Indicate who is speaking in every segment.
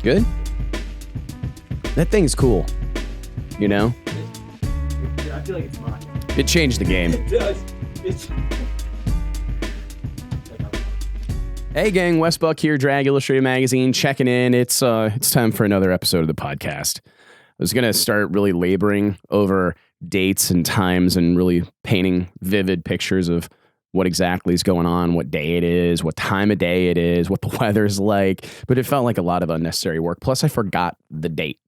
Speaker 1: Good? That thing's cool. You know?
Speaker 2: I feel like it's mine.
Speaker 1: It changed the game.
Speaker 2: It does.
Speaker 1: Hey gang, Wes Buck here, Drag Illustrated Magazine, checking in. It's time for another episode of the podcast. I was going to start really laboring over dates and times and really painting vivid pictures of what exactly is going on, what day it is, what time of day it is, what the weather's like, but it felt like a lot of unnecessary work. Plus, I forgot the date.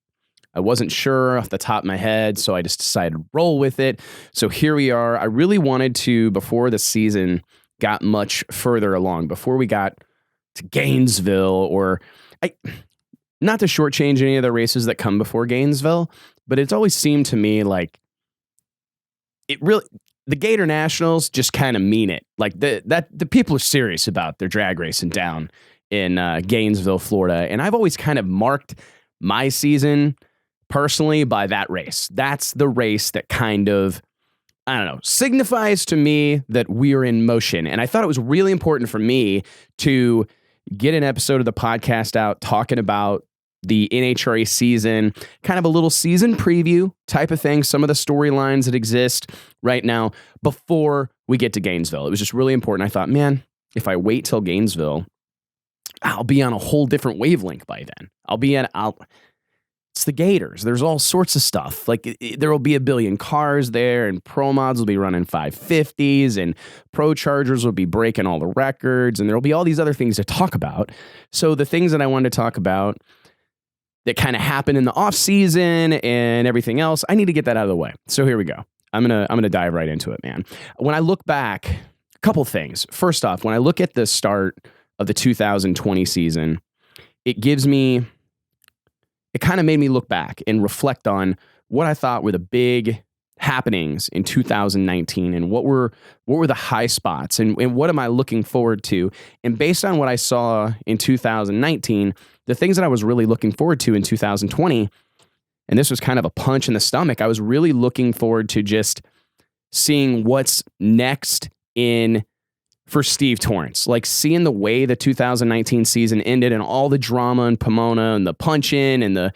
Speaker 1: I wasn't sure off the top of my head, so I just decided to roll with it. So here we are. I really wanted to, before the season got much further along, before we got to Gainesville, not to shortchange any of the races that come before Gainesville, but it's always seemed to me like the Gator Nationals just kind of mean it. Like the people are serious about their drag racing down in Gainesville, Florida. And I've always kind of marked my season personally by that race. That's the race that kind of, I don't know, signifies to me that we're in motion. And I thought it was really important for me to get an episode of the podcast out talking about the NHRA season, kind of a little season preview type of thing, some of the storylines that exist right now before we get to Gainesville. It was just really important. I thought, man, if I wait till Gainesville, I'll be on a whole different wavelength by then. It's the Gators. There's all sorts of stuff. Like there will be a billion cars there, and Pro Mods will be running 550s, and Pro Chargers will be breaking all the records, and there will be all these other things to talk about. So the things that I wanted to talk about that kind of happened in the off season and everything else, I need to get that out of the way. So here we go. I'm gonna dive right into it, man. When I look back, a couple things. First off, when I look at the start of the 2020 season, it kind of made me look back and reflect on what I thought were the big happenings in 2019 and what were the high spots and what am I looking forward to. And based on what I saw in 2019, the things that I was really looking forward to in 2020, and this was kind of a punch in the stomach, I was really looking forward to just seeing what's next for Steve Torrence, like seeing the way the 2019 season ended and all the drama in Pomona and the punching and the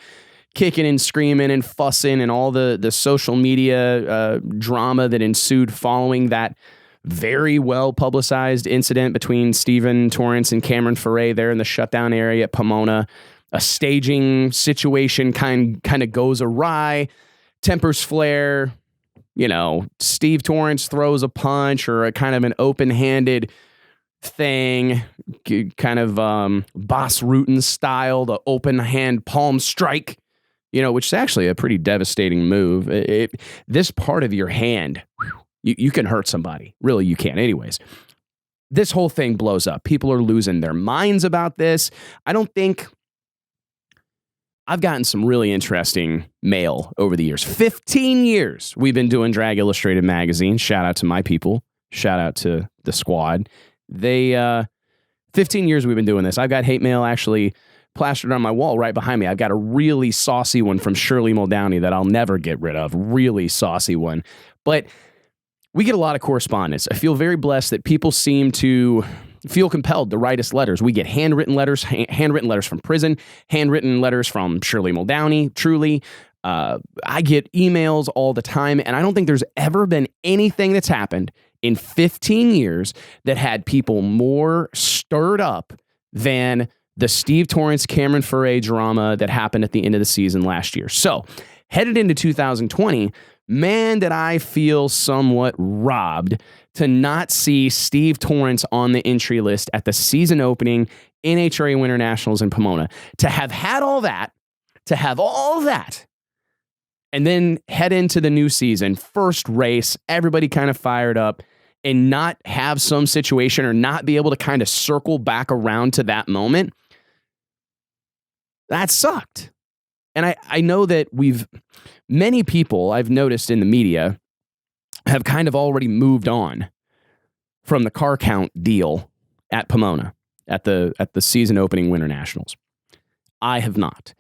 Speaker 1: kicking and screaming and fussing and all the social media drama that ensued following that very well publicized incident between Stephen Torrence and Cameron Ferre there in the shutdown area at Pomona. A staging situation kind of goes awry, tempers flare. You know, Steve Torrence throws a punch or a kind of an open-handed thing, kind of Boss Rutan style, the open hand palm strike, which is actually a pretty devastating move. This part of your hand, you can hurt somebody. Really, you can. Anyways, this whole thing blows up. People are losing their minds about this. I've gotten some really interesting mail over the years. 15 years we've been doing Drag Illustrated Magazine. Shout out to my people. Shout out to the squad. 15 years we've been doing this. I've got hate mail actually plastered on my wall right behind me. I've got a really saucy one from Shirley Muldowney that I'll never get rid of. Really saucy one. But we get a lot of correspondence. I feel very blessed that people seem to feel compelled to write us letters. We get handwritten letters from prison, handwritten letters from Shirley Muldowney, truly. I get emails all the time, and I don't think there's ever been anything that's happened in 15 years that had people more stirred up than the Steve Torrence, Cameron Ferre drama that happened at the end of the season last year. So, headed into 2020, man, did I feel somewhat robbed to not see Steve Torrence on the entry list at the season opening NHRA Winternationals in Pomona. To have had all that, and then head into the new season, first race, everybody kind of fired up, and not have some situation or not be able to kind of circle back around to that moment, that sucked. And I know that many people I've noticed in the media have kind of already moved on from the car count deal at Pomona at the season opening Winternationals. I have not.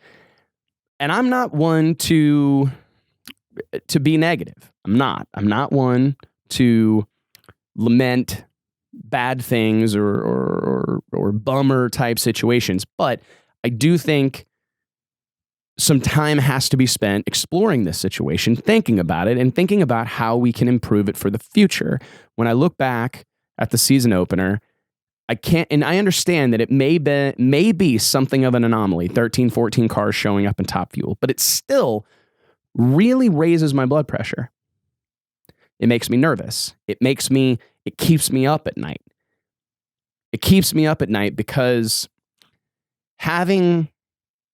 Speaker 1: And I'm not one to be negative. I'm not one to lament bad things or bummer type situations. But I do think some time has to be spent exploring this situation, thinking about it, and thinking about how we can improve it for the future. When I look back at the season opener, I can't, and I understand that it may be something of an anomaly, 13, 14 cars showing up in Top Fuel, but it still really raises my blood pressure. It makes me nervous. It keeps me up at night. It keeps me up at night because having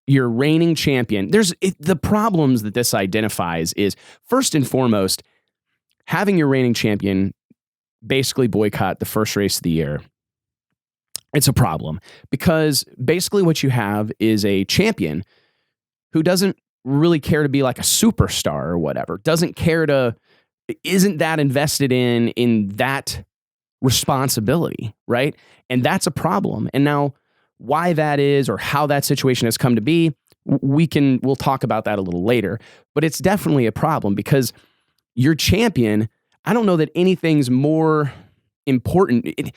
Speaker 1: your reigning champion, the problems that this identifies is, first and foremost, having your reigning champion basically boycott the first race of the year. It's a problem because basically what you have is a champion who doesn't really care to be like a superstar or whatever, isn't that invested in that responsibility, right? And that's a problem. And now why that is or how that situation has come to be, we'll talk about that a little later. But it's definitely a problem because your champion, I don't know that anything's more important.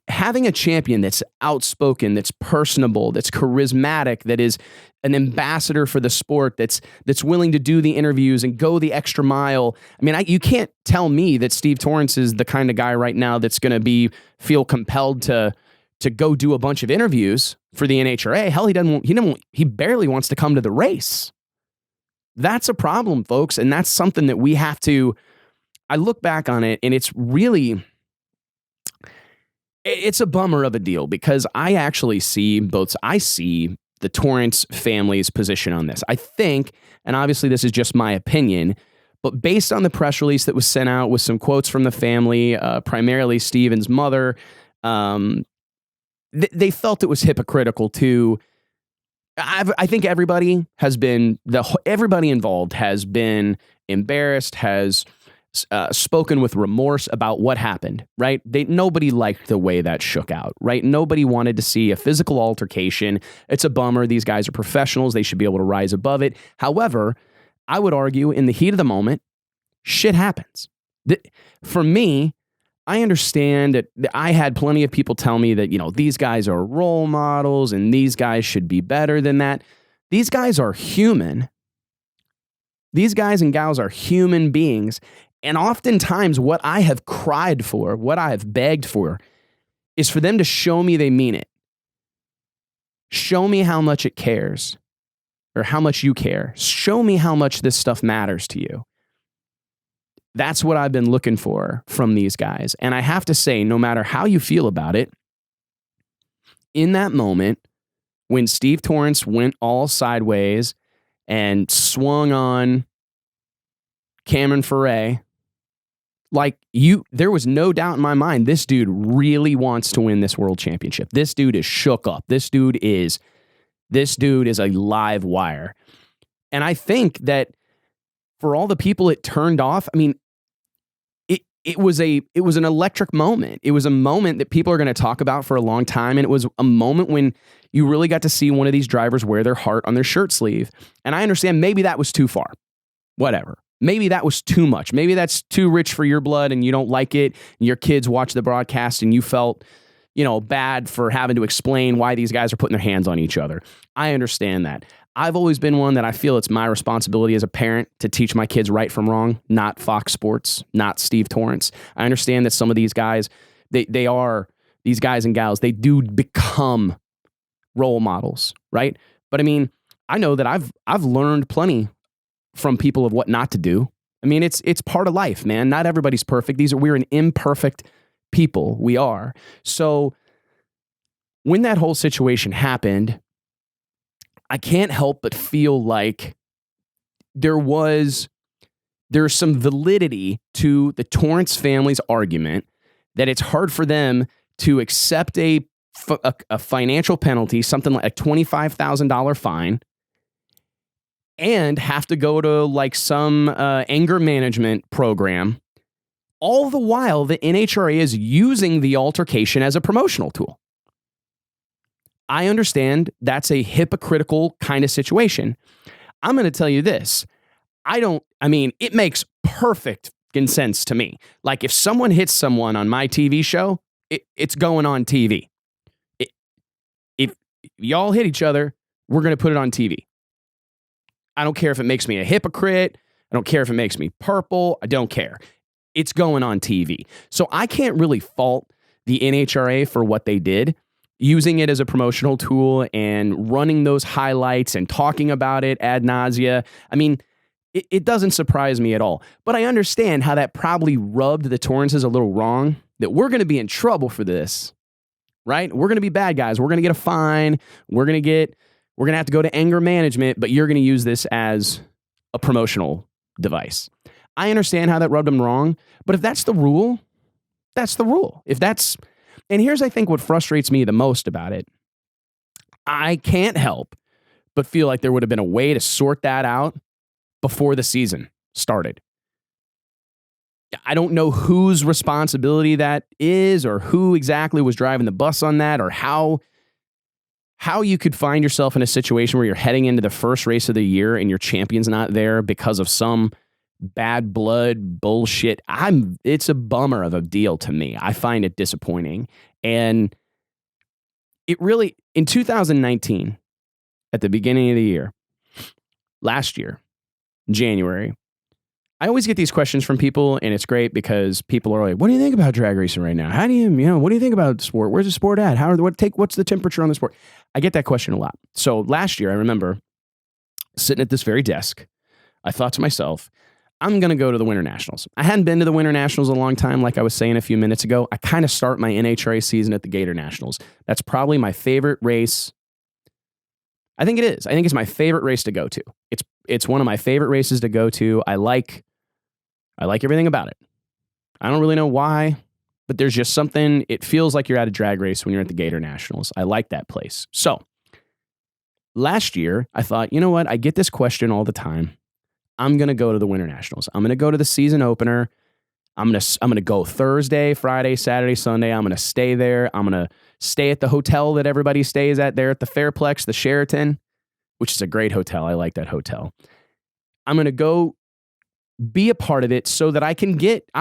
Speaker 1: Having a champion that's outspoken, that's personable, that's charismatic, that is an ambassador for the sport, that's willing to do the interviews and go the extra mile. I mean, you can't tell me that Steve Torrence is the kind of guy right now that's going to feel compelled to go do a bunch of interviews for the NHRA. Hell, he barely wants to come to the race. That's a problem, folks, and that's something that we have to. I look back on it, and it's a bummer of a deal because I actually see the Torrence family's position on this. I think, and obviously this is just my opinion, but based on the press release that was sent out with some quotes from the family, primarily Steven's mother, they felt it was hypocritical to. I think everybody involved has been embarrassed, has spoken with remorse about what happened, right? Nobody liked the way that shook out, right? Nobody wanted to see a physical altercation. It's a bummer. These guys are professionals. They should be able to rise above it. However, I would argue in the heat of the moment, shit happens. For me, I understand that I had plenty of people tell me that, these guys are role models and these guys should be better than that. These guys are human. These guys and gals are human beings. And oftentimes what I have cried for, what I have begged for, is for them to show me they mean it. Show me how much it cares or how much you care. Show me how much this stuff matters to you. That's what I've been looking for from these guys. And I have to say, no matter how you feel about it, in that moment, when Steve Torrence went all sideways and swung on Cameron Ferret, there was no doubt in my mind, this dude really wants to win this world championship. This dude is shook up. This dude is a live wire. And I think that for all the people it turned off, I mean, it was an electric moment. It was a moment that people are going to talk about for a long time. And it was a moment when you really got to see one of these drivers wear their heart on their shirt sleeve. And I understand maybe that was too far. Whatever. Maybe that was too much. Maybe that's too rich for your blood and you don't like it. And your kids watch the broadcast and you felt, bad for having to explain why these guys are putting their hands on each other. I understand that. I've always been one that I feel it's my responsibility as a parent to teach my kids right from wrong, not Fox Sports, not Steve Torrence. I understand that some of these guys, they are, these guys and gals, they do become role models, right? But I mean, I know that I've learned plenty from people of what not to do. I mean, it's part of life, man. Not everybody's perfect. We're an imperfect people. We are. So when that whole situation happened, I can't help but feel like there's some validity to the Torrence family's argument that it's hard for them to accept a financial penalty, something like a $25,000 fine, and have to go to some anger management program, all the while the NHRA is using the altercation as a promotional tool. I understand that's a hypocritical kind of situation. I'm going to tell you this. It makes perfect sense to me. Like if someone hits someone on my TV show, it's going on TV. If y'all hit each other, we're going to put it on TV. I don't care if it makes me a hypocrite. I don't care if it makes me purple. I don't care. It's going on TV. So I can't really fault the NHRA for what they did, using it as a promotional tool and running those highlights and talking about it ad nausea. I mean, it doesn't surprise me at all. But I understand how that probably rubbed the Torrances a little wrong, that we're going to be in trouble for this, right? We're going to be bad guys. We're going to get a fine. We're going to have to go to anger management, but you're going to use this as a promotional device. I understand how that rubbed them wrong, but if that's the rule, that's the rule. And here's, I think, what frustrates me the most about it. I can't help but feel like there would have been a way to sort that out before the season started. I don't know whose responsibility that is or who exactly was driving the bus on that or how you could find yourself in a situation where you're heading into the first race of the year and your champion's not there because of some bad blood bullshit. It's a bummer of a deal to me. I find it disappointing. And it really, in 2019, at the beginning of the year, last year, January, I always get these questions from people, and it's great because people are like, what do you think about drag racing right now? How do what do you think about the sport? Where's the sport at? What's the temperature on the sport? I get that question a lot. So last year, I remember sitting at this very desk, I thought to myself, I'm going to go to the Winternationals. I hadn't been to the Winternationals in a long time, like I was saying a few minutes ago. I kind of start my NHRA season at the Gator Nationals. That's probably my favorite race. I think it is. I think it's my favorite race to go to. It's one of my favorite races to go to. I like everything about it. I don't really know why, but there's just something, it feels like you're at a drag race when you're at the Gator Nationals. I like that place. So last year, I thought, you know what? I get this question all the time. I'm going to go to the Winternationals. I'm going to go to the season opener. I'm going to go Thursday, Friday, Saturday, Sunday. I'm going to stay there. I'm going to stay at the hotel that everybody stays at there at the Fairplex, the Sheraton, which is a great hotel. I like that hotel. I'm going to go be a part of it so that I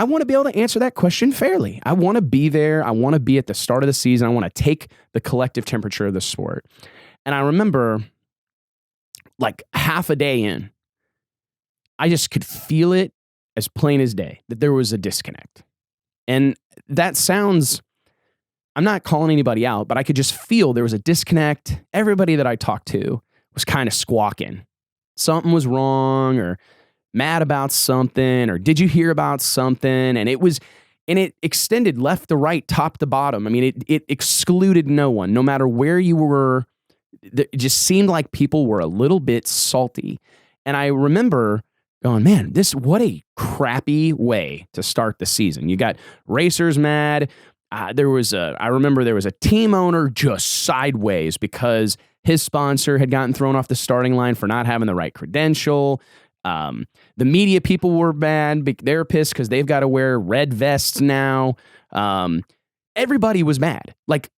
Speaker 1: want to be able to answer that question fairly. I want to be there. I want to be at the start of the season. I want to take the collective temperature of the sport. And I remember like half a day in, I just could feel it as plain as day that there was a disconnect. And that sounds, I'm not calling anybody out, but I could just feel there was a disconnect. Everybody that I talked to was kind of squawking. Something was wrong or mad about something, or did you hear about something? And it extended left to right, top to bottom. I mean, it excluded no one, no matter where you were. It just seemed like people were a little bit salty. And I remember going, man, what a crappy way to start the season. You got racers mad. I remember there was a team owner just sideways because his sponsor had gotten thrown off the starting line for not having the right credential. The media people were mad. They're pissed because they've got to wear red vests now. Everybody was mad. Like,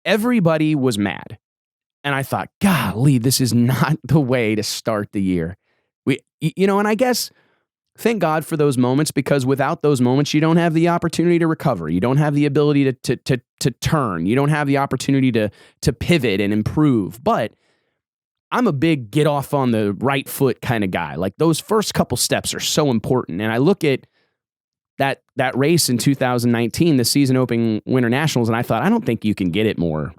Speaker 1: everybody was mad. And I thought, golly, this is not the way to start the year. And I guess, thank God for those moments, because without those moments, you don't have the opportunity to recover. You don't have the ability to turn. You don't have the opportunity to pivot and improve. But I'm a big get off on the right foot kind of guy. Like, those first couple steps are so important. And I look at that race in 2019, the season opening Winternationals, and I thought, I don't think you can get it more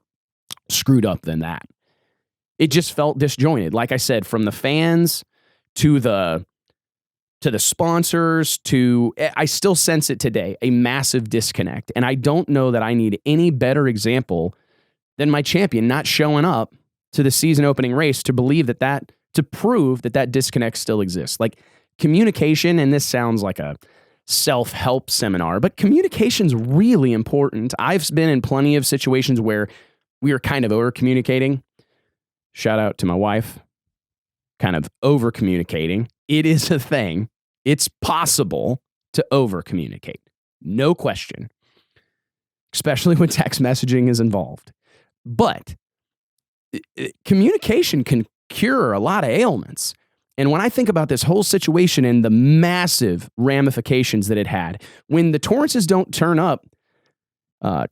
Speaker 1: screwed up than that. It just felt disjointed. Like I said, from the fans to the sponsors I still sense it today, a massive disconnect. And I don't know that I need any better example than my champion not showing up to the season opening race to prove that disconnect still exists. Like, communication, and this sounds like a self-help seminar, but communication's really important. I've been in plenty of situations where we are kind of over communicating. Shout out to my wife. Kind of over communicating. It is a thing. It's possible to over communicate. No question. Especially when text messaging is involved. But communication can cure a lot of ailments. And when I think about this whole situation and the massive ramifications that it had, when the Torrances don't turn up,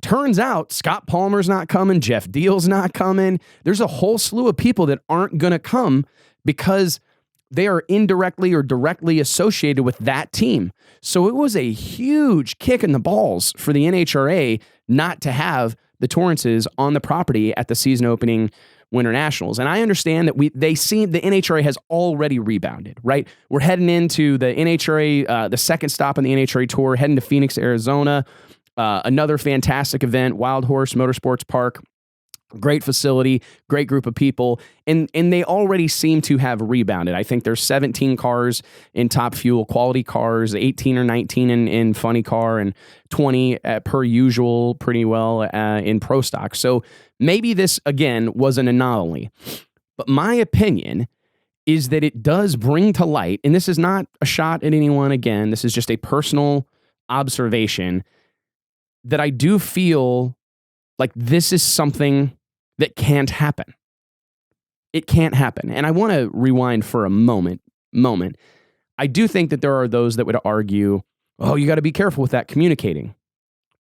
Speaker 1: turns out Scott Palmer's not coming, Jeff Deal's not coming. There's a whole slew of people that aren't going to come because they are indirectly or directly associated with that team. So it was a huge kick in the balls for the NHRA not to have the Torrances on the property at the season opening Winternationals. And I understand that the NHRA has already rebounded, right? We're heading into the NHRA, the second stop on the NHRA tour, heading to Phoenix, Arizona. Another fantastic event, Wild Horse Motorsports Park. Great facility, great group of people, and they already seem to have rebounded. I think there's 17 cars in Top Fuel, quality cars, 18 or 19 in Funny Car, and 20 per usual pretty well in Pro Stock. So maybe this, again, was an anomaly. But my opinion is that it does bring to light, and this is not a shot at anyone again, this is just a personal observation, that I do feel like this is something that can't happen. It can't happen. And I want to rewind for a moment. I do think that there are those that would argue, oh, you got to be careful with that communicating,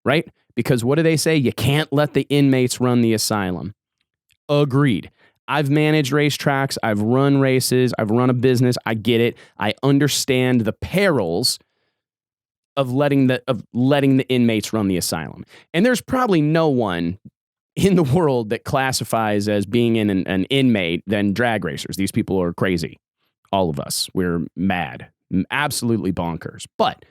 Speaker 1: right? Because what do they say? You can't let the inmates run the asylum. Agreed. I've managed racetracks. I've run races. I've run a business. I get it. I understand the perils of letting the inmates run the asylum. And there's probably no one in the world that classifies as being an inmate than drag racers. These people are crazy. All of us. We're mad. Absolutely bonkers. But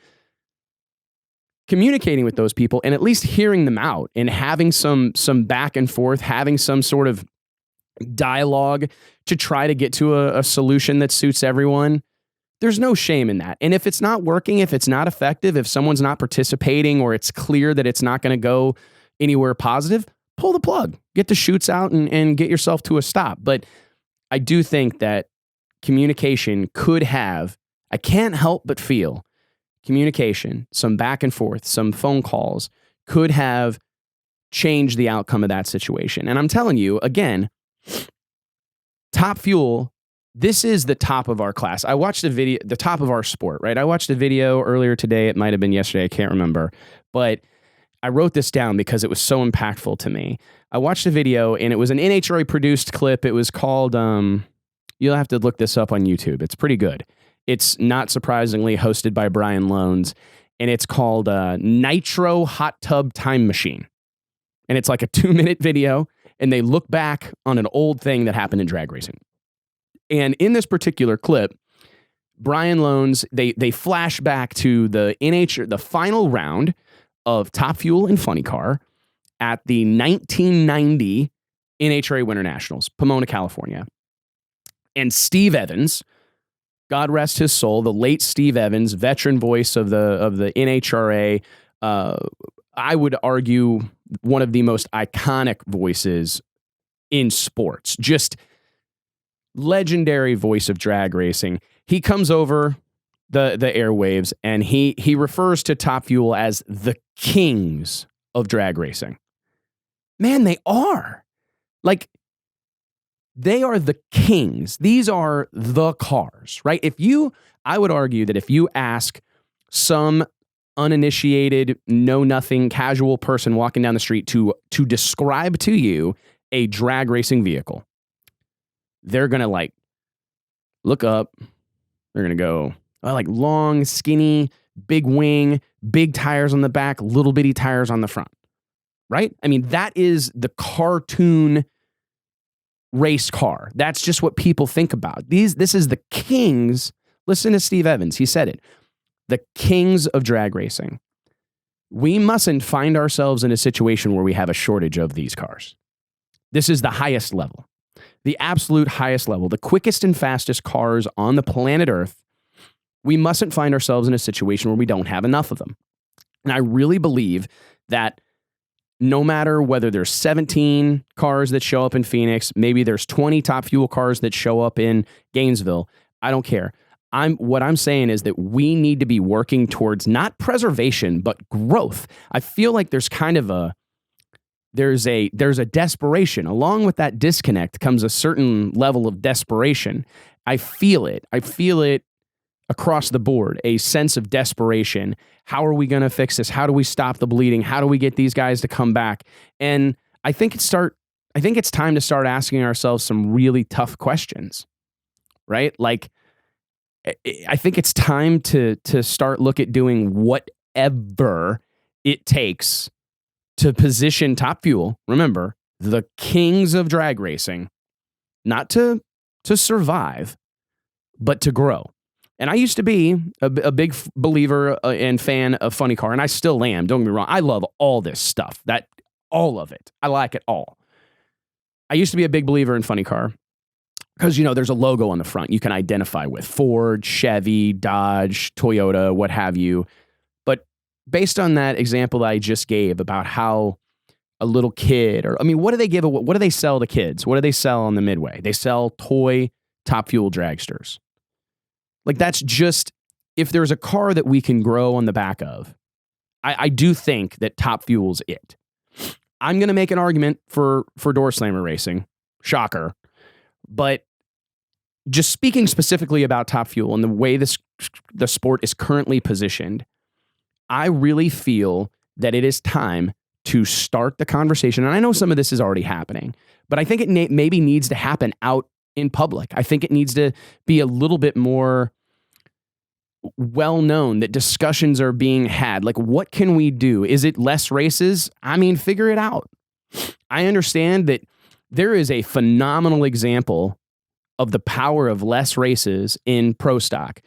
Speaker 1: communicating with those people and at least hearing them out and having some back and forth, having some sort of dialogue to try to get to a solution that suits everyone, there's no shame in that. And if it's not working, if it's not effective, if someone's not participating or it's clear that it's not going to go anywhere positive, pull the plug, get the chutes out and get yourself to a stop. But I do think that communication could have, I can't help but feel communication, some back and forth, some phone calls could have changed the outcome of that situation. And I'm telling you, again, Top Fuel, this is the top of our class. I watched a video, the top of our sport, right? I watched a video earlier today. It might have been yesterday. I can't remember. But I wrote this down because it was so impactful to me. I watched a video and it was an NHRA produced clip. It was called, you'll have to look this up on YouTube. It's pretty good. It's not surprisingly hosted by Brian Loans, and it's called Nitro Hot Tub Time Machine. And it's like a 2-minute video, and they look back on an old thing that happened in drag racing. And in this particular clip, Brian Loans, they flash back to the final round of Top Fuel and Funny Car at the 1990 NHRA Winternationals, Pomona, California. And Steve Evans, God rest his soul, the late Steve Evans, veteran voice of the NHRA, I would argue one of the most iconic voices in sports. Just legendary voice of drag racing. He comes over the airwaves and he refers to Top Fuel as the kings of drag racing. Man, they are. Like, they are the kings. These are the cars, right? I would argue that if you ask some uninitiated, know-nothing, casual person walking down the street to describe to you a drag racing vehicle, they're going to look up. They're going to go, long, skinny, big wing, big tires on the back, little bitty tires on the front, right? I mean, that is the cartoon race car. That's just what people think about. This is the kings. Listen to Steve Evans. He said it. The kings of drag racing. We mustn't find ourselves in a situation where we have a shortage of these cars. This is the highest level. The absolute highest level. The quickest and fastest cars on the planet Earth. We mustn't find ourselves in a situation where we don't have enough of them. And I really believe that no matter whether there's 17 cars that show up in Phoenix, maybe there's 20 Top Fuel cars that show up in Gainesville, I don't care. What I'm saying is that we need to be working towards not preservation, but growth. I feel like there's kind of there's a desperation. Along with that disconnect comes a certain level of desperation. I feel it. I feel it across the board, a sense of desperation. How are we going to fix this? How do we stop the bleeding? How do we get these guys to come back? And I think it's time to start asking ourselves some really tough questions, right? Like, I think it's time to start look at doing whatever it takes to position Top Fuel, remember, the kings of drag racing, not to survive, but to grow. And I used to be a big believer and fan of Funny Car, and I still am. Don't get me wrong. I love all this stuff, all of it. I like it all. I used to be a big believer in Funny Car because, there's a logo on the front you can identify with. Ford, Chevy, Dodge, Toyota, what have you. But based on that example that I just gave about how a little kid, what do they give? What do they sell to kids? What do they sell on the Midway? They sell toy Top Fuel dragsters. Like, that's just, if there's a car that we can grow on the back of, I do think that Top Fuel's it. I'm going to make an argument for door slammer racing. Shocker. But just speaking specifically about Top Fuel and the way the sport is currently positioned, I really feel that it is time to start the conversation. And I know some of this is already happening, but I think it maybe needs to happen out in public. I think it needs to be a little bit more well known that discussions are being had. Like, what can we do? Is it less races? Figure it out. I understand that there is a phenomenal example of the power of less races in Pro Stock.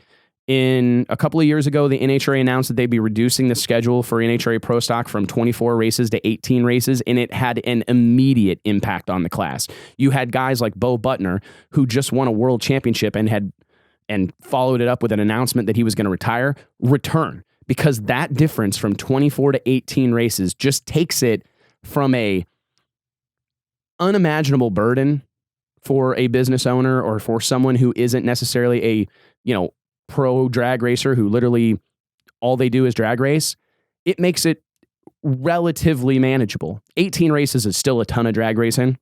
Speaker 1: In a couple of years ago, the NHRA announced that they'd be reducing the schedule for NHRA Pro Stock from 24 races to 18 races, and it had an immediate impact on the class. You had guys like Bo Butner, who just won a world championship and followed it up with an announcement that he was going to return, because that difference from 24 to 18 races just takes it from a unimaginable burden for a business owner or for someone who isn't necessarily a, pro drag racer who literally all they do is drag race. It makes it relatively manageable. 18 races is still a ton of drag racing,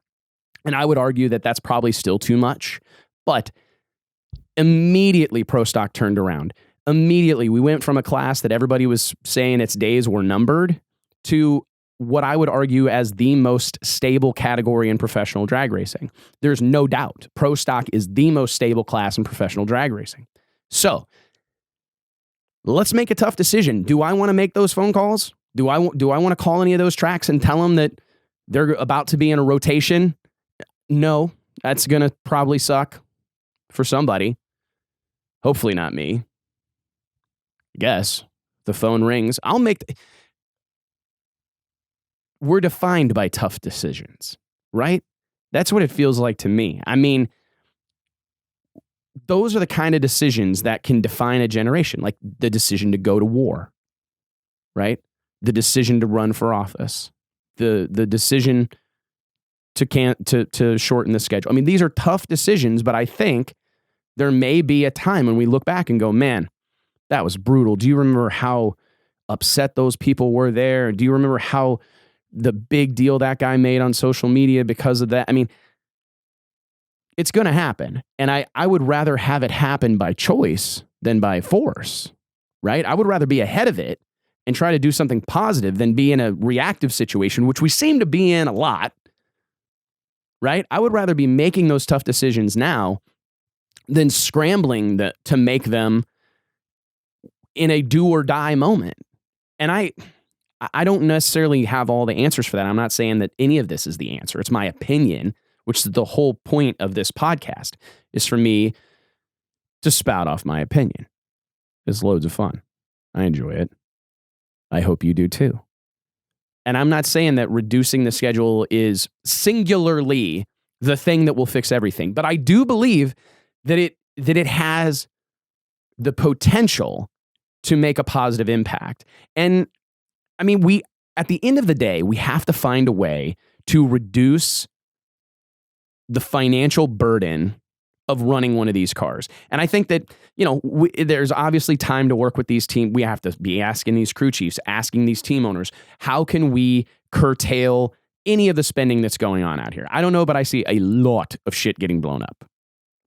Speaker 1: and I would argue that that's probably still too much, but immediately Pro Stock turned around. Immediately we went from a class that everybody was saying its days were numbered to what I would argue as the most stable category in professional drag racing. There's no doubt Pro Stock is the most stable class in professional drag racing. So let's make a tough decision. Do I want to make those phone calls? Do I want to call any of those tracks and tell them that they're about to be in a rotation? No, that's going to probably suck for somebody. Hopefully not me. I guess the phone rings. We're defined by tough decisions, right? That's what it feels like to me. Those are the kind of decisions that can define a generation, like the decision to go to war, right? The decision to run for office, the decision to shorten the schedule. These are tough decisions, but I think there may be a time when we look back and go, man, that was brutal. Do you remember how upset those people were there? Do you remember how the big deal that guy made on social media because of that? It's going to happen. And I would rather have it happen by choice than by force, right? I would rather be ahead of it and try to do something positive than be in a reactive situation, which we seem to be in a lot, right? I would rather be making those tough decisions now than scrambling to make them in a do or die moment. And I don't necessarily have all the answers for that. I'm not saying that any of this is the answer. It's my opinion, which is the whole point of this podcast, is for me to spout off my opinion. It's loads of fun. I enjoy it. I hope you do too. And I'm not saying that reducing the schedule is singularly the thing that will fix everything, but I do believe that it has the potential to make a positive impact. And at the end of the day, we have to find a way to reduce the financial burden of running one of these cars. And I think that, there's obviously time to work with these teams. We have to be asking these crew chiefs, asking these team owners, how can we curtail any of the spending that's going on out here? I don't know, but I see a lot of shit getting blown up.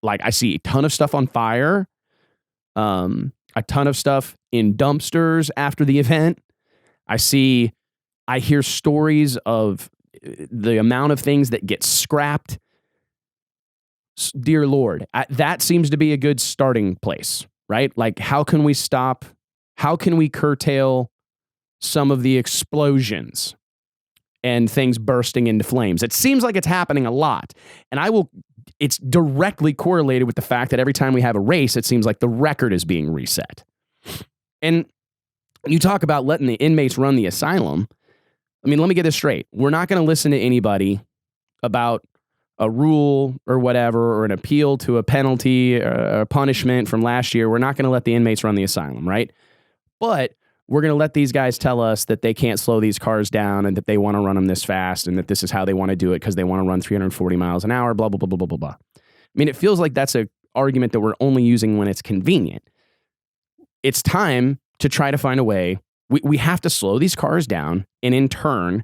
Speaker 1: Like, I see a ton of stuff on fire, a ton of stuff in dumpsters after the event. I hear stories of the amount of things that get scrapped. Dear Lord, that seems to be a good starting place. right? Like, how can we stop? How can we curtail some of the explosions and things bursting into flames? It seems like it's happening a lot. And it's directly correlated with the fact that every time we have a race, it seems like the record is being reset. And you talk about letting the inmates run the asylum. I mean, let me get this straight. We're not going to listen to anybody about a rule or whatever, or an appeal to a penalty or a punishment from last year. We're not going to let the inmates run the asylum, right? But we're going to let these guys tell us that they can't slow these cars down and that they want to run them this fast and that this is how they want to do it because they want to run 340 miles an hour, blah, blah, blah, blah, blah, blah, blah. I mean, it feels like that's an argument that we're only using when it's convenient. It's time to try to find a way. We have to slow these cars down and in turn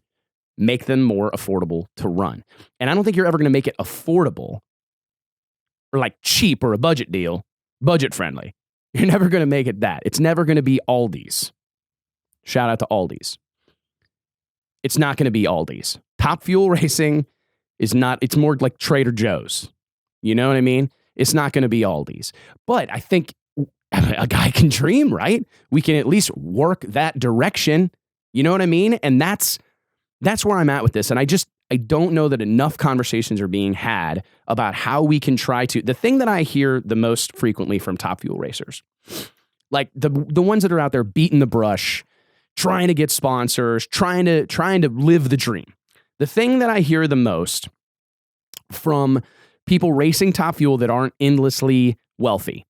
Speaker 1: make them more affordable to run. And I don't think you're ever going to make it affordable or like cheap or a budget deal, budget friendly. You're never going to make it that. It's never going to be Aldi's. Shout out to Aldi's. It's not going to be Aldi's. Top Fuel Racing is not, it's more like Trader Joe's. You know what I mean? It's not going to be Aldi's. But I think a guy can dream, right? We can at least work that direction. You know what I mean? And that's where I'm at with this. And I don't know that enough conversations are being had about how we can try to, the thing that I hear the most frequently from Top Fuel racers, like the ones that are out there beating the brush, trying to get sponsors, trying to live the dream. The thing that I hear the most from people racing Top Fuel that aren't endlessly wealthy,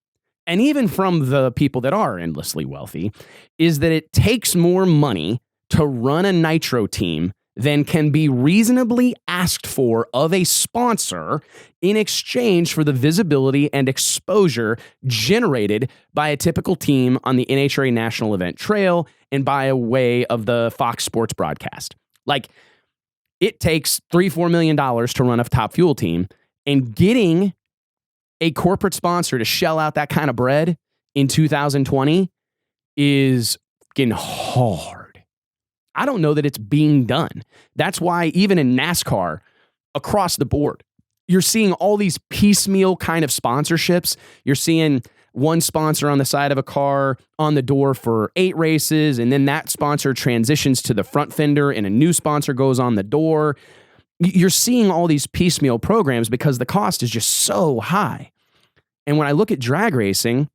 Speaker 1: and even from the people that are endlessly wealthy, is that it takes more money to run a nitro team than can be reasonably asked for of a sponsor in exchange for the visibility and exposure generated by a typical team on the NHRA National Event Trail and by a way of the Fox Sports broadcast. Like, it takes $3-4 million to run a Top Fuel team, and getting a corporate sponsor to shell out that kind of bread in 2020 is fucking hard. I don't know that it's being done. That's why even in NASCAR, across the board, you're seeing all these piecemeal kind of sponsorships. You're seeing one sponsor on the side of a car on the door for 8 races, and then that sponsor transitions to the front fender and a new sponsor goes on the door. You're seeing all these piecemeal programs because the cost is just so high. And when I look at drag racing,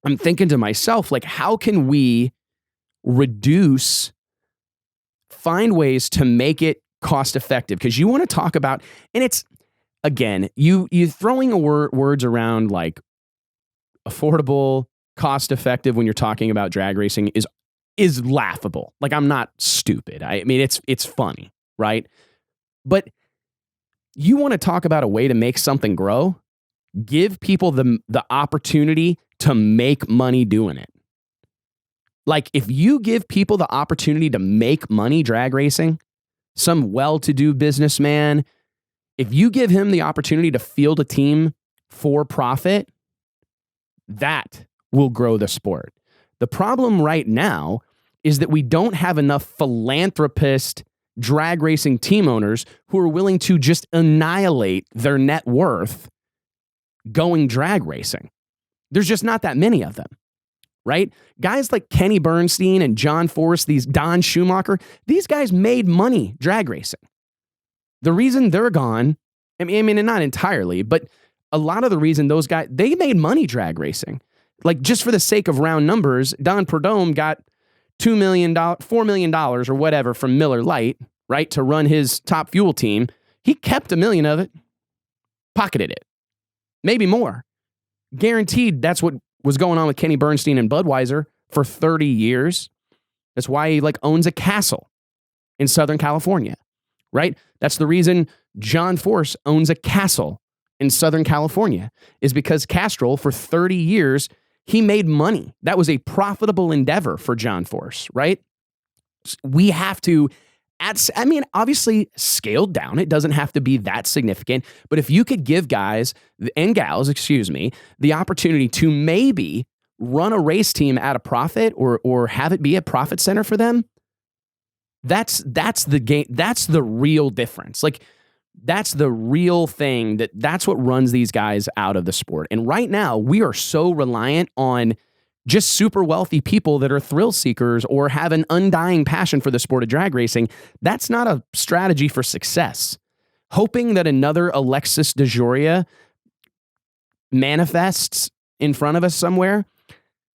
Speaker 1: I'm thinking to myself, like, how can we find ways to make it cost effective? Because you want to talk about, and it's, again, you throwing words around like affordable, cost effective when you're talking about drag racing is laughable. Like, I'm not stupid. I mean, it's funny, right? But you want to talk about a way to make something grow? Give people the opportunity to make money doing it. Like, if you give people the opportunity to make money drag racing, some well-to-do businessman, if you give him the opportunity to field a team for profit, that will grow the sport. The problem right now is that we don't have enough philanthropist drag racing team owners who are willing to just annihilate their net worth going drag racing. There's just not that many of them. Right? Guys like Kenny Bernstein and John Forrest, these Don Schumacher, these guys made money drag racing. The reason they're gone, I mean, and not entirely, but a lot of the reason those guys, they made money drag racing. Like, just for the sake of round numbers, Don Perdome got $2 million, $4 million or whatever from Miller Lite, right, to run his Top Fuel team. He kept $1 million of it, pocketed it, maybe more. Guaranteed that's what was going on with Kenny Bernstein and Budweiser for 30 years. That's why he owns a castle in Southern California, right? That's the reason John Force owns a castle in Southern California, is because Castrol for 30 years, he made money. That was a profitable endeavor for John Force, right? We have to, obviously scaled down. It doesn't have to be that significant, but if you could give guys and gals, the opportunity to maybe run a race team at a profit or have it be a profit center for them, that's the game. That's the real difference. Like, That's the real thing. That's what runs these guys out of the sport. And right now, we are so reliant on just super wealthy people that are thrill seekers or have an undying passion for the sport of drag racing. That's not a strategy for success. Hoping that another Alexis DeJoria manifests in front of us somewhere.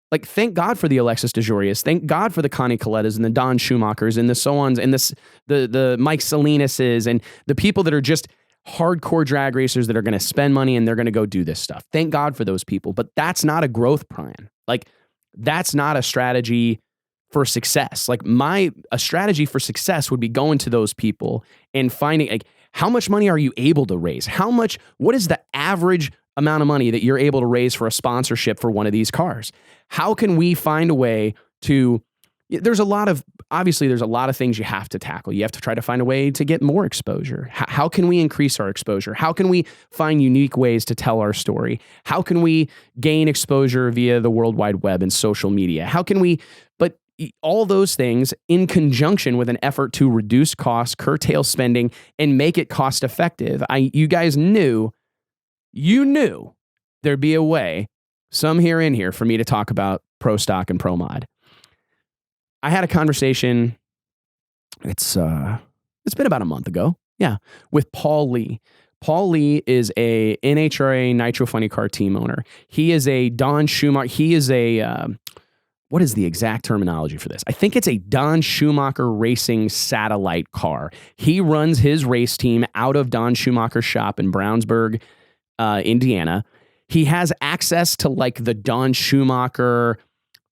Speaker 1: Like, thank God for the Alexis DeJorias. Thank God for the Connie Colettas and the Don Schumachers and the so-ons and the Mike Salinas and the people that are just hardcore drag racers that are going to spend money and they're going to go do this stuff. Thank God for those people. But that's not a growth plan. Like, that's not a strategy for success. Like, a strategy for success would be going to those people and finding, like, how much money are you able to raise? What is the average amount of money that you're able to raise for a sponsorship for one of these cars? How can we find a way to, there's a lot of things you have to tackle. You have to try to find a way to get more exposure. How can we increase our exposure? How can we find unique ways to tell our story? How can we gain exposure via the World Wide Web and social media? But all those things in conjunction with an effort to reduce costs, curtail spending, and make it cost effective. You guys knew there'd be a way, some here in here, for me to talk about Pro Stock and Pro Mod. I had a conversation, it's been about a month ago, with Paul Lee. Paul Lee is a NHRA Nitro Funny Car team owner. He is a Don Schumacher, what is the exact terminology for this? I think it's a Don Schumacher racing satellite car. He runs his race team out of Don Schumacher's shop in Brownsburg, Indiana. He has access to like the Don Schumacher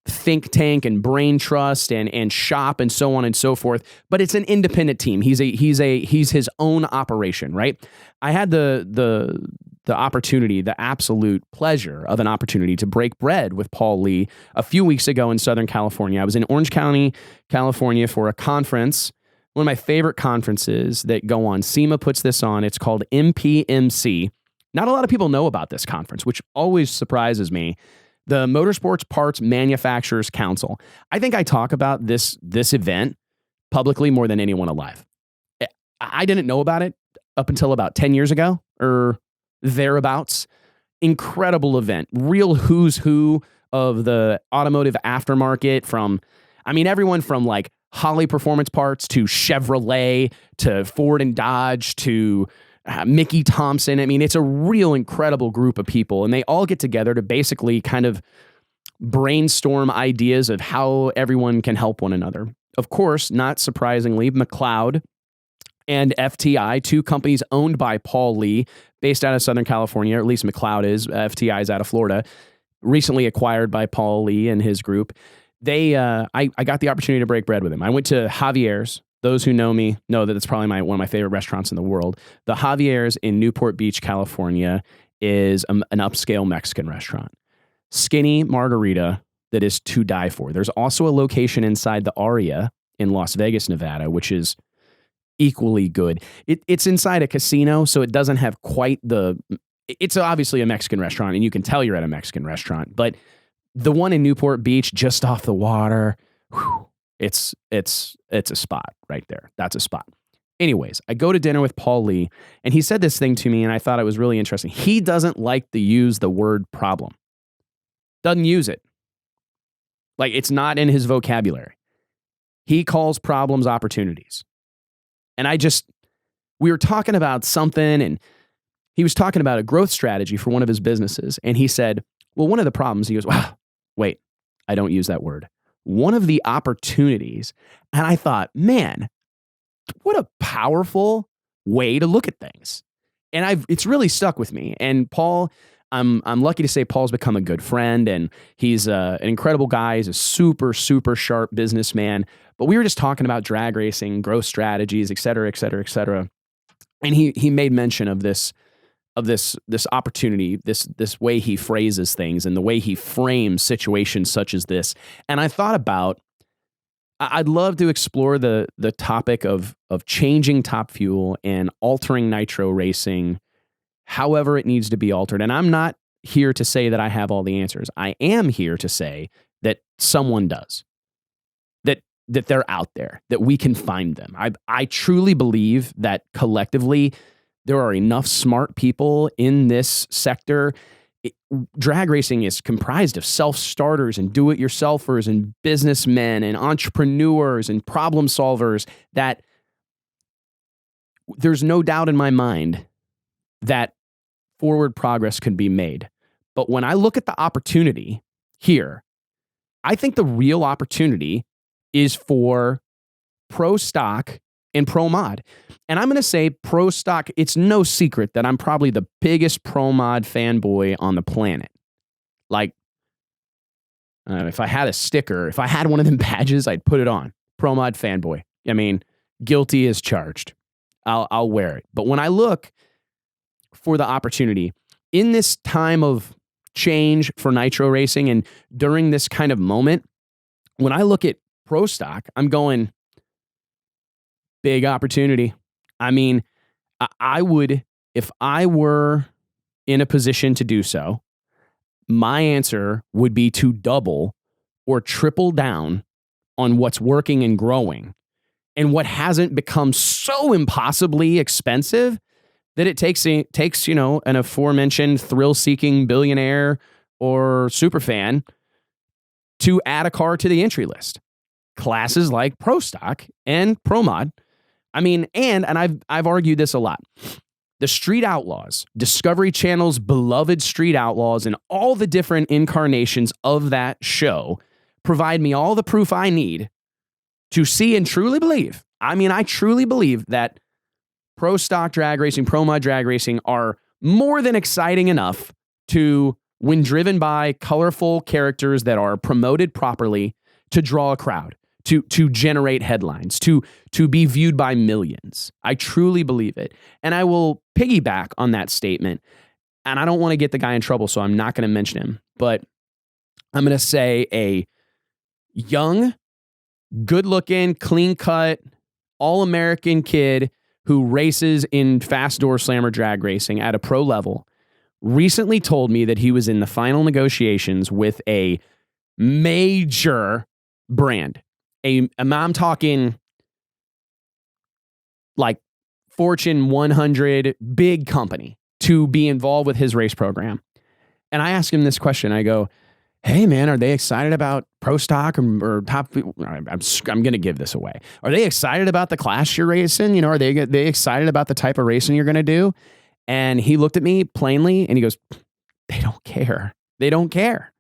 Speaker 1: think tank and brain trust and shop and so on and so forth, but it's an independent team. He's his own operation, right? I had the opportunity, the absolute pleasure of an opportunity to break bread with Paul Lee a few weeks ago in Southern California. I was in Orange County, California for a conference, one of my favorite conferences that go on. SEMA puts this on. It's called MPMC. Not a lot of people know about this conference, which always surprises me. The Motorsports Parts Manufacturers Council. I think I talk about this event publicly more than anyone alive. I didn't know about it up until about 10 years ago or thereabouts. Incredible event. Real who's who of the automotive aftermarket everyone from like Holley Performance Parts to Chevrolet to Ford and Dodge to Mickey Thompson. It's a real incredible group of people, and they all get together to basically kind of brainstorm ideas of how everyone can help one another. Of course, not surprisingly, McLeod and FTI, two companies owned by Paul Lee, based out of Southern California, or at least McLeod is. FTI is out of Florida, recently acquired by Paul Lee and his group. I got the opportunity to break bread with him. I went to Javier's. Those who know me know that it's probably one of my favorite restaurants in the world. The Javier's in Newport Beach, California, is an upscale Mexican restaurant. Skinny margarita that is to die for. There's also a location inside the Aria in Las Vegas, Nevada, which is equally good. It's inside a casino, so it doesn't have quite it's obviously a Mexican restaurant, and you can tell you're at a Mexican restaurant, but the one in Newport Beach, just off the water, it's a spot right there. That's a spot. Anyways, I go to dinner with Paul Lee, and he said this thing to me, and I thought it was really interesting. He doesn't like to use the word problem. Doesn't use it. Like, it's not in his vocabulary. He calls problems opportunities. And we were talking about something, and he was talking about a growth strategy for one of his businesses. And he said, well, one of the problems, he goes, wow, wait, I don't use that word. One of the opportunities. And I thought, man, what a powerful way to look at things. And it's really stuck with me. And Paul, I'm lucky to say Paul's become a good friend, and he's an incredible guy. He's a super, super sharp businessman. But we were just talking about drag racing, growth strategies, et cetera, et cetera, et cetera. And he made mention of this opportunity, this way he phrases things and the way he frames situations such as this. And I thought about, I'd love to explore the topic of changing Top Fuel and altering nitro racing however it needs to be altered. And I'm not here to say that I have all the answers. I am here to say that someone does, that they're out there, that we can find them. I truly believe that collectively There are enough smart people in this sector. Drag racing is comprised of self-starters and do-it-yourselfers and businessmen and entrepreneurs and problem solvers that there's no doubt in my mind that forward progress can be made. But when I look at the opportunity here, I think the real opportunity is for Pro Stock and Pro Mod. And I'm going to say Pro Stock, it's no secret that I'm probably the biggest Pro Mod fanboy on the planet. Like, if I had a sticker, if I had one of them badges, I'd put it on. Pro Mod fanboy. I mean, guilty as charged. I'll wear it. But when I look for the opportunity in this time of change for nitro racing and during this kind of moment, when I look at Pro Stock, I'm going, big opportunity. I mean, I would, if I were in a position to do so, my answer would be to double or triple down on what's working and growing and what hasn't become so impossibly expensive that it takes, an aforementioned thrill-seeking billionaire or superfan to add a car to the entry list. Classes like Pro Stock and Pro Mod. I mean, and I've argued this a lot. The Street Outlaws, Discovery Channel's beloved Street Outlaws, and all the different incarnations of that show provide me all the proof I need to see and truly believe. I mean, I truly believe that Pro Stock drag racing, Pro Mod drag racing are more than exciting enough to, when driven by colorful characters that are promoted properly, to draw a crowd. To generate headlines, to be viewed by millions. I truly believe it. And I will piggyback on that statement. And I don't want to get the guy in trouble, so I'm not going to mention him. But I'm going to say a young, good-looking, clean-cut, all-American kid who races in fast door slammer drag racing at a pro level recently told me that he was in the final negotiations with a major brand. I'm talking like Fortune 100 big company to be involved with his race program. And I asked him this question. I go, hey man, are they excited about Pro Stock or top? I'm going to give this away. Are they excited about the class you're racing? Are they excited about the type of racing you're going to do? And he looked at me plainly and he goes, they don't care. They don't care.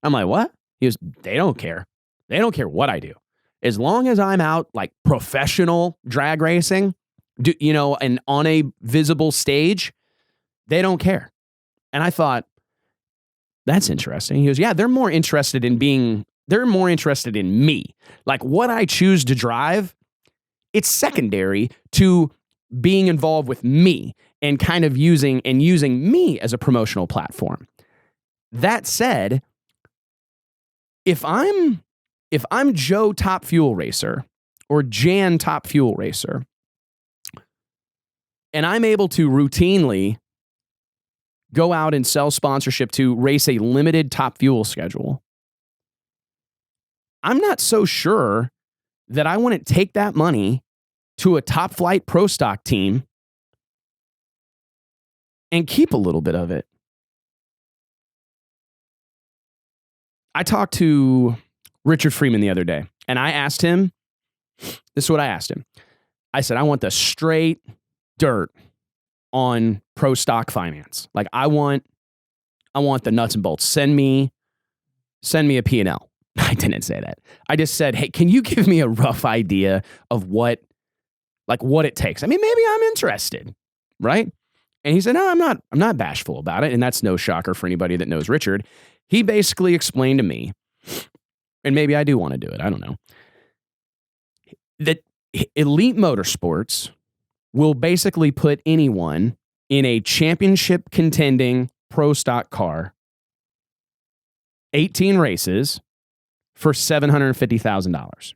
Speaker 1: I'm like, what? He goes, they don't care. They don't care what I do. As long as I'm out like professional drag racing, and on a visible stage, they don't care. And I thought, that's interesting. He goes, yeah, they're more interested in me. Like what I choose to drive, it's secondary to being involved with me and kind of using me as a promotional platform. That said, if I'm Joe Top Fuel Racer or Jan Top Fuel Racer, and I'm able to routinely go out and sell sponsorship to race a limited Top Fuel schedule, I'm not so sure that I wouldn't take that money to a top flight Pro Stock team and keep a little bit of it. I talked to Richard Freeman the other day, and I asked him, this is what I asked him. I said, I want the straight dirt on Pro Stock finance. Like I want the nuts and bolts. Send me a P&L. I didn't say that. I just said, hey, can you give me a rough idea of what it takes? I mean, maybe I'm interested, right? And he said, no, I'm not bashful about it. And that's no shocker for anybody that knows Richard. He basically explained to me, and maybe I do want to do it, I don't know, that Elite Motorsports will basically put anyone in a championship contending Pro Stock car, 18 races, for $750,000.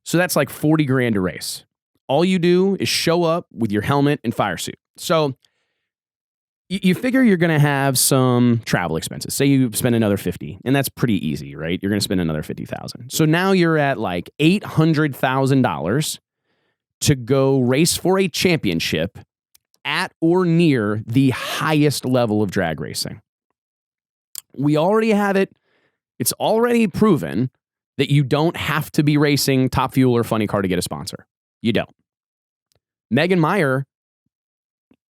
Speaker 1: So that's like 40 grand a race. All you do is show up with your helmet and fire suit. So you figure you're going to have some travel expenses. Say you spend another 50, and that's pretty easy, right? You're going to spend another 50,000. So now you're at like $800,000 to go race for a championship at or near the highest level of drag racing. We already have it. It's already proven that you don't have to be racing Top Fuel or Funny Car to get a sponsor. You don't. Megan Meyer,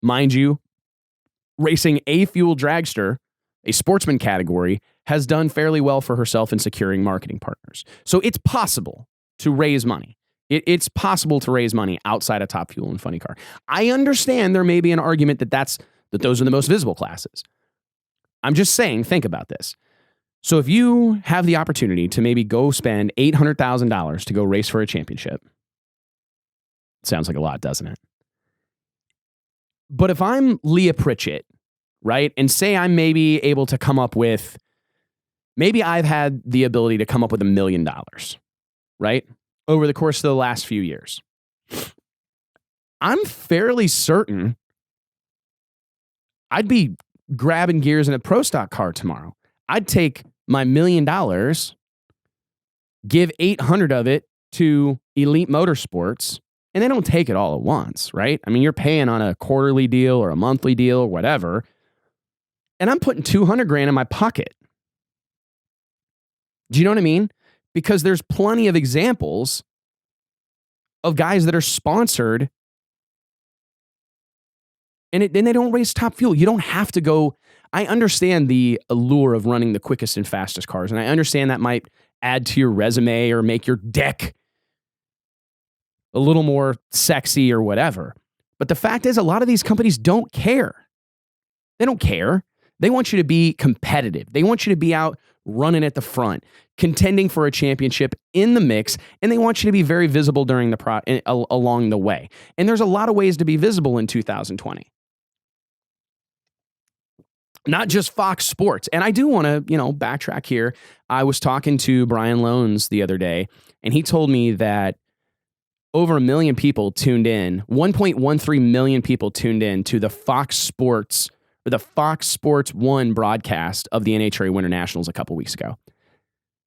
Speaker 1: mind you, racing a fuel dragster, a sportsman category, has done fairly well for herself in securing marketing partners. So it's possible to raise money. It's possible to raise money outside of Top Fuel and Funny Car. I understand there may be an argument that those are the most visible classes. I'm just saying, think about this. So if you have the opportunity to maybe go spend $800,000 to go race for a championship, sounds like a lot, doesn't it? But if I'm Leah Pritchett, right, and say I'm maybe able to come up with, maybe I've had the ability to come up with $1 million, right, over the course of the last few years. I'm fairly certain I'd be grabbing gears in a Pro Stock car tomorrow. I'd take my $1 million, give 800 of it to Elite Motorsports, and they don't take it all at once, right? I mean, you're paying on a quarterly deal or a monthly deal or whatever, and I'm putting 200 grand in my pocket. Do you know what I mean? Because there's plenty of examples of guys that are sponsored and they don't race Top Fuel. You don't have to go. I understand the allure of running the quickest and fastest cars, and I understand that might add to your resume or make your deck a little more sexy or whatever. But the fact is, a lot of these companies don't care. They don't care. They want you to be competitive. They want you to be out running at the front, contending for a championship in the mix, and they want you to be very visible during the along the way. And there's a lot of ways to be visible in 2020. Not just Fox Sports. And I do want to, backtrack here. I was talking to Brian Loans the other day, and he told me that over 1 million people tuned in, 1.13 million people tuned in to the Fox Sports 1 broadcast of the NHRA Winternationals a couple weeks ago.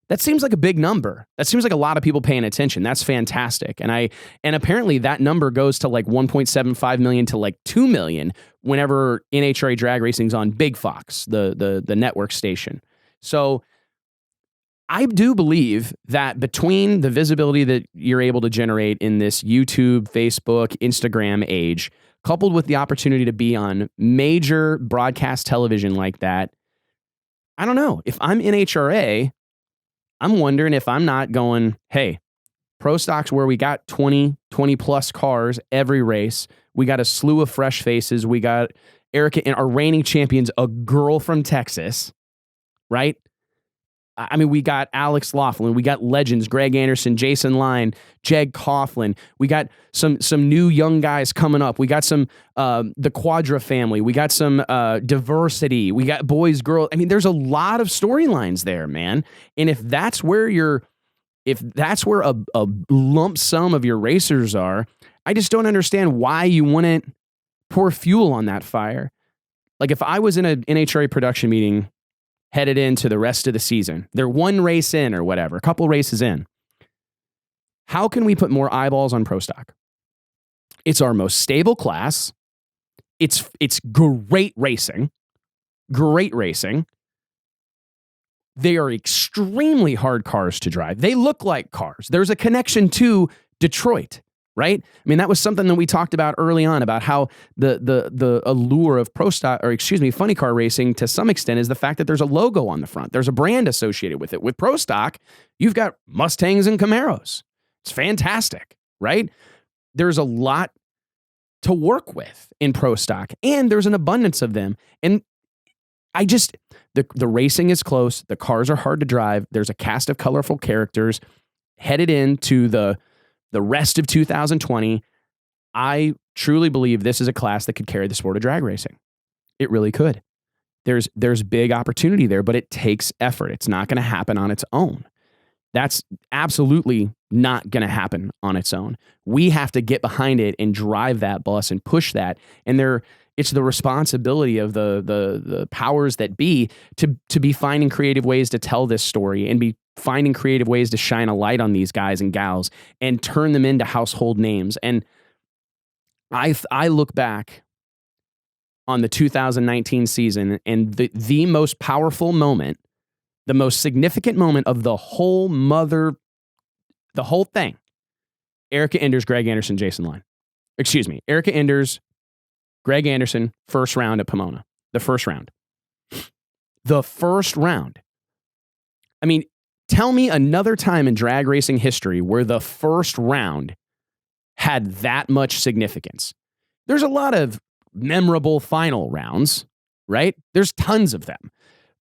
Speaker 1: That seems like a big number. That seems like a lot of people paying attention. That's fantastic. And apparently that number goes to like 1.75 million to like 2 million whenever NHRA drag racing's on Big Fox, the network station. So I do believe that between the visibility that you're able to generate in this YouTube, Facebook, Instagram age, coupled with the opportunity to be on major broadcast television like that, I don't know. If I'm NHRA, I'm wondering if I'm not going, hey, Pro Stock's where we got 20 plus cars every race. We got a slew of fresh faces. We got Erica and our reigning champions, a girl from Texas, right? I mean, we got Alex Laughlin. We got legends, Greg Anderson, Jason Line, Jeg Coughlin. We got some new young guys coming up. We got some, the Quadra family. We got some diversity. We got boys, girls. I mean, there's a lot of storylines there, man. And if that's where a lump sum of your racers are, I just don't understand why you wouldn't pour fuel on that fire. Like if I was in an NHRA production meeting headed into the rest of the season, they're one race in or whatever, a couple races in, how can we put more eyeballs on Pro Stock? It's our most stable class. It's great racing. Great racing. They are extremely hard cars to drive. They look like cars. There's a connection to Detroit, right? I mean, that was something that we talked about early on about how the allure of funny car racing to some extent is the fact that there's a logo on the front. There's a brand associated with it. With Pro Stock, you've got Mustangs and Camaros. It's fantastic, right? There's a lot to work with in Pro Stock, and there's an abundance of them. And the racing is close. The cars are hard to drive. There's a cast of colorful characters headed into the rest of 2020. I truly believe this is a class that could carry the sport of drag racing. It really could. There's big opportunity there, but it takes effort. It's not going to happen on its own. That's absolutely not going to happen on its own. We have to get behind it and drive that bus and push that. And It's the responsibility of the powers that be to be finding creative ways to tell this story and be finding creative ways to shine a light on these guys and gals and turn them into household names. And I look back on the 2019 season and the most powerful moment, the most significant moment of the whole thing. Erica Enders, Greg Anderson, Jason Line. Excuse me. Erica Enders, Greg Anderson, first round at Pomona. The first round. The first round. I mean, tell me another time in drag racing history where the first round had that much significance. There's a lot of memorable final rounds, right? There's tons of them.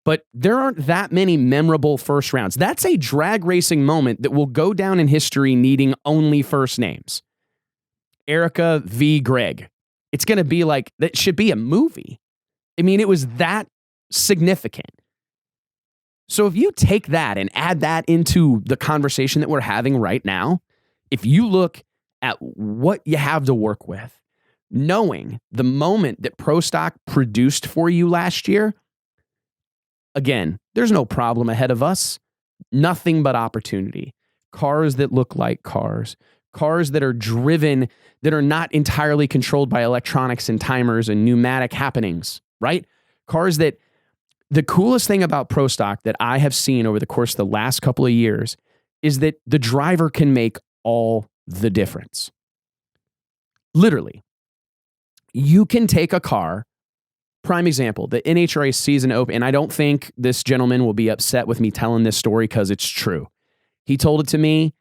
Speaker 1: But there aren't that many memorable first rounds. That's a drag racing moment that will go down in history needing only first names. Erica v. Greg. It's going to be like, that should be a movie. I mean, it was that significant. So if you take that and add that into the conversation that we're having right now, if you look at what you have to work with, knowing the moment that Pro Stock produced for you last year, again, there's no problem ahead of us. Nothing but opportunity. Cars that look like cars. Cars that are driven, that are not entirely controlled by electronics and timers and pneumatic happenings, right? Cars that, the coolest thing about Pro Stock that I have seen over the course of the last couple of years is that the driver can make all the difference. Literally. You can take a car. Prime example, the NHRA season open, and I don't think this gentleman will be upset with me telling this story because it's true. He told it to me,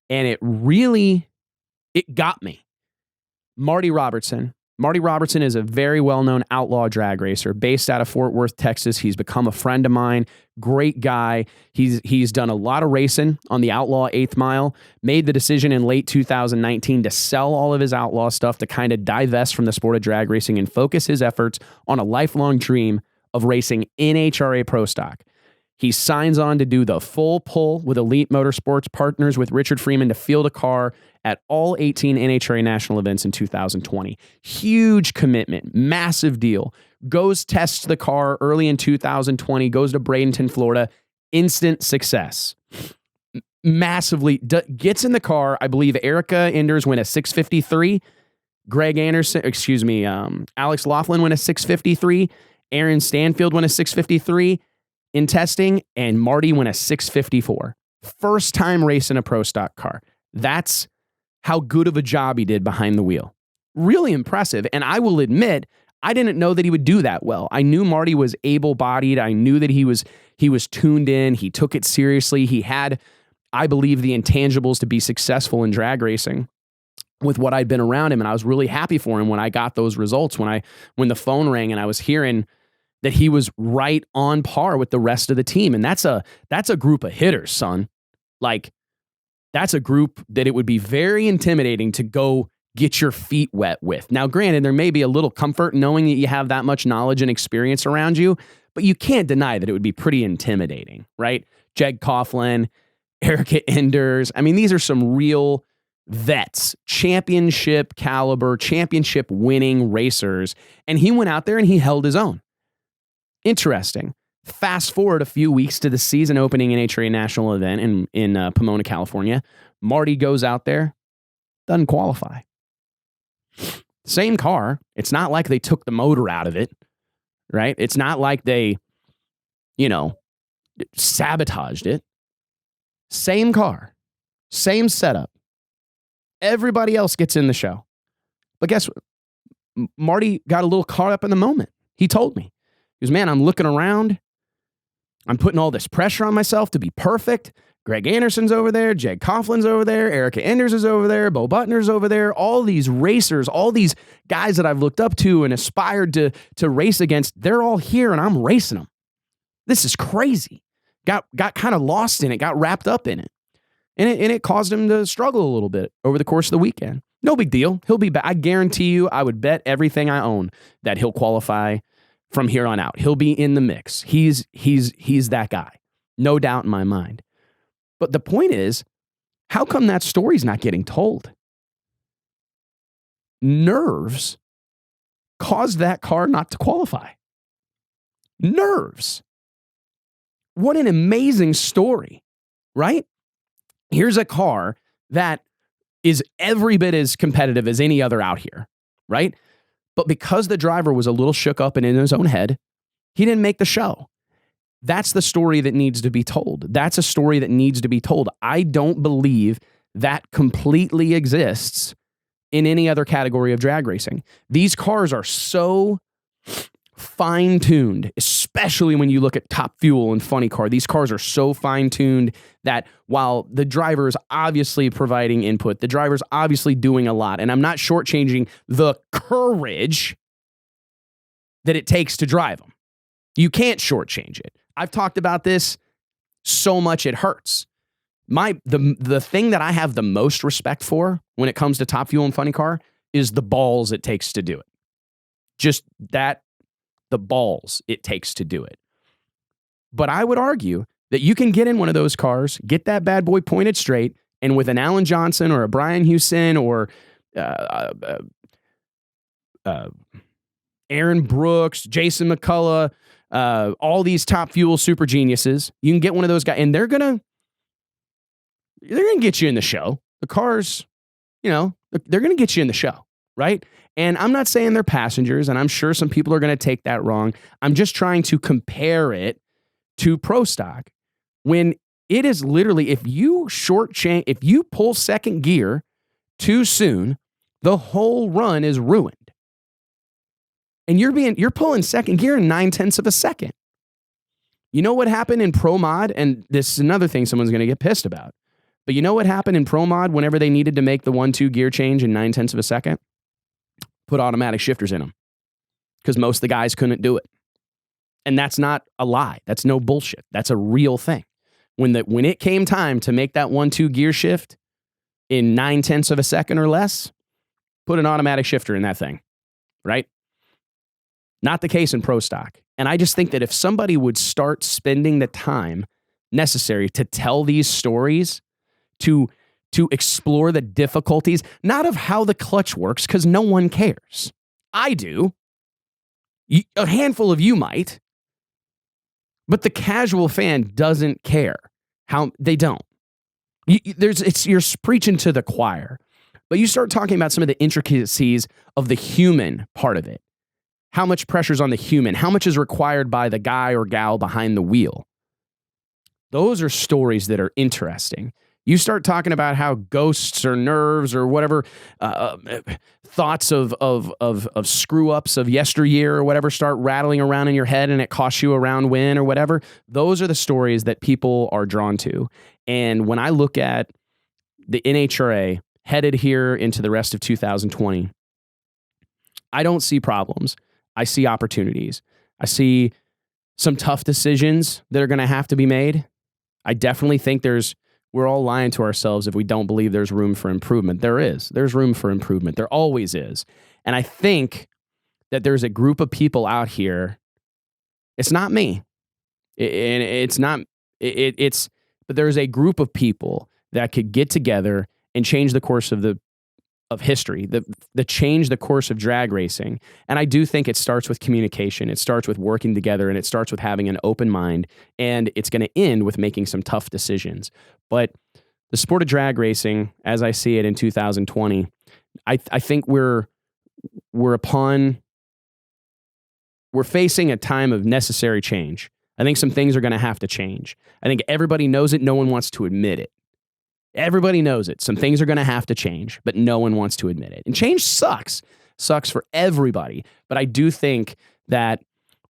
Speaker 1: and it got me. Marty Robertson. Marty Robertson is a very well-known outlaw drag racer based out of Fort Worth, Texas. He's become a friend of mine. Great guy. He's done a lot of racing on the Outlaw 8th Mile, made the decision in late 2019 to sell all of his outlaw stuff to kind of divest from the sport of drag racing and focus his efforts on a lifelong dream of racing NHRA Pro Stock. He signs on to do the full pull with Elite Motorsports, partners with Richard Freeman to field a car at all 18 NHRA national events in 2020. Huge commitment, massive deal. Goes, tests the car early in 2020, goes to Bradenton, Florida. Instant success. Massively, gets in the car. I believe Erica Enders went a 653. Greg Anderson, Alex Laughlin went a 653. Aaron Stanfield went a 653 in testing, and Marty went a 654. First time racing a Pro Stock car. That's how good of a job he did behind the wheel. Really impressive. And I will admit, I didn't know that he would do that well. I knew Marty was able-bodied. I knew that he was tuned in. He took it seriously. He had, I believe, the intangibles to be successful in drag racing with what I'd been around him. And I was really happy for him when I got those results, when the phone rang and I was hearing that he was right on par with the rest of the team. And that's a group of hitters, son. Like, that's a group that it would be very intimidating to go get your feet wet with. Now, granted, there may be a little comfort knowing that you have that much knowledge and experience around you, but you can't deny that it would be pretty intimidating, right? Jeg Coughlin, Erica Enders. I mean, these are some real vets, championship caliber, championship winning racers. And he went out there and he held his own. Interesting. Fast forward a few weeks to the season opening NHRA national event in Pomona, California. Marty goes out there, doesn't qualify. Same car. It's not like they took the motor out of it, right? It's not like they, sabotaged it. Same car, same setup. Everybody else gets in the show. But guess what? Marty got a little caught up in the moment. He told me. He goes, man, I'm looking around. I'm putting all this pressure on myself to be perfect. Greg Anderson's over there. Jeg Coughlin's over there. Erica Enders is over there. Bo Butner's over there. All these racers, all these guys that I've looked up to and aspired to race against, they're all here and I'm racing them. This is crazy. Got kind of lost in it, got wrapped up in it. And it caused him to struggle a little bit over the course of the weekend. No big deal. He'll be back. I guarantee you, I would bet everything I own that he'll qualify from here on out. He'll be in the mix. He's that guy. No doubt in my mind. But the point is, how come that story's not getting told? Nerves caused that car not to qualify. Nerves. What an amazing story, right? Here's a car that is every bit as competitive as any other out here, right? But because the driver was a little shook up and in his own head, he didn't make the show. That's the story that needs to be told. That's a story that needs to be told. I don't believe that completely exists in any other category of drag racing. These cars are so fine-tuned, especially when you look at Top Fuel and Funny Car. These cars are so fine-tuned that while the driver is obviously providing input, the driver's obviously doing a lot, and I'm not shortchanging the courage that it takes to drive them. You can't shortchange it. I've talked about this so much it hurts. The thing that I have the most respect for when it comes to Top Fuel and Funny Car is the balls it takes to do it. Just that, the balls it takes to do it. But I would argue that you can get in one of those cars, get that bad boy pointed straight, and with an Alan Johnson or a Brian Houston or Aaron Brooks, Jason McCullough, all these Top Fuel super geniuses, you can get one of those guys, and they're gonna get you in the show. The cars, they're gonna get you in the show, right? And I'm not saying they're passengers, and I'm sure some people are going to take that wrong. I'm just trying to compare it to Pro Stock when it is literally, if you pull second gear too soon, the whole run is ruined. And you're pulling second gear in 9/10 of a second. You know what happened in Pro Mod? And this is another thing someone's going to get pissed about. But you know what happened in Pro Mod whenever they needed to make the 1-2 gear change in 9/10 of a second? Put automatic shifters in them because most of the guys couldn't do it. And that's not a lie. That's no bullshit. That's a real thing. When it came time to make that 1-2 gear shift in 9/10 of a second or less, put an automatic shifter in that thing, right? Not the case in Pro Stock. And I just think that if somebody would start spending the time necessary to tell these stories, to explore the difficulties, not of how the clutch works, because no one cares. I do. A handful of you might. But the casual fan doesn't care. They don't. You're preaching to the choir. But you start talking about some of the intricacies of the human part of it. How much pressure's on the human? How much is required by the guy or gal behind the wheel? Those are stories that are interesting. You start talking about how ghosts or nerves or whatever thoughts of screw-ups of yesteryear or whatever start rattling around in your head and it costs you a round win or whatever. Those are the stories that people are drawn to. And when I look at the NHRA headed here into the rest of 2020, I don't see problems. I see opportunities. I see some tough decisions that are going to have to be made. I definitely think we're all lying to ourselves if we don't believe there's room for improvement. There is. There's room for improvement. There always is. And I think that there's a group of people out here. It's not me. But there's a group of people that could get together and change the course of history, change the course of drag racing. And I do think it starts with communication. It starts with working together, and it starts with having an open mind, and it's going to end with making some tough decisions. But the sport of drag racing, as I see it in 2020, I think we're facing a time of necessary change. I think some things are going to have to change. I think everybody knows it. No one wants to admit it. Everybody knows it. Some things are going to have to change, but no one wants to admit it. And change sucks. Sucks for everybody. But I do think that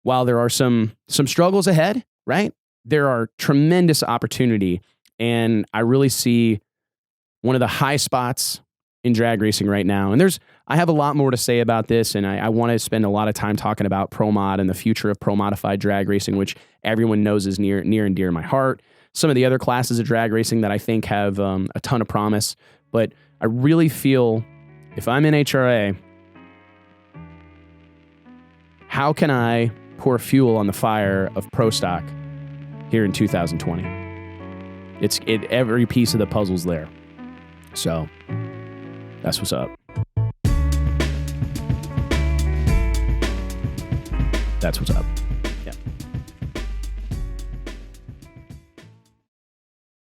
Speaker 1: while there are some struggles ahead, right, there are tremendous opportunity. And I really see one of the high spots in drag racing right now. And I have a lot more to say about this, and I want to spend a lot of time talking about Pro Mod and the future of pro modified drag racing, which everyone knows is near and dear to my heart. Some of the other classes of drag racing that I think have a ton of promise. But I really feel if I'm NHRA, how can I pour fuel on the fire of Pro Stock here in 2020? Every piece of the puzzle's there. So that's what's up. That's what's up.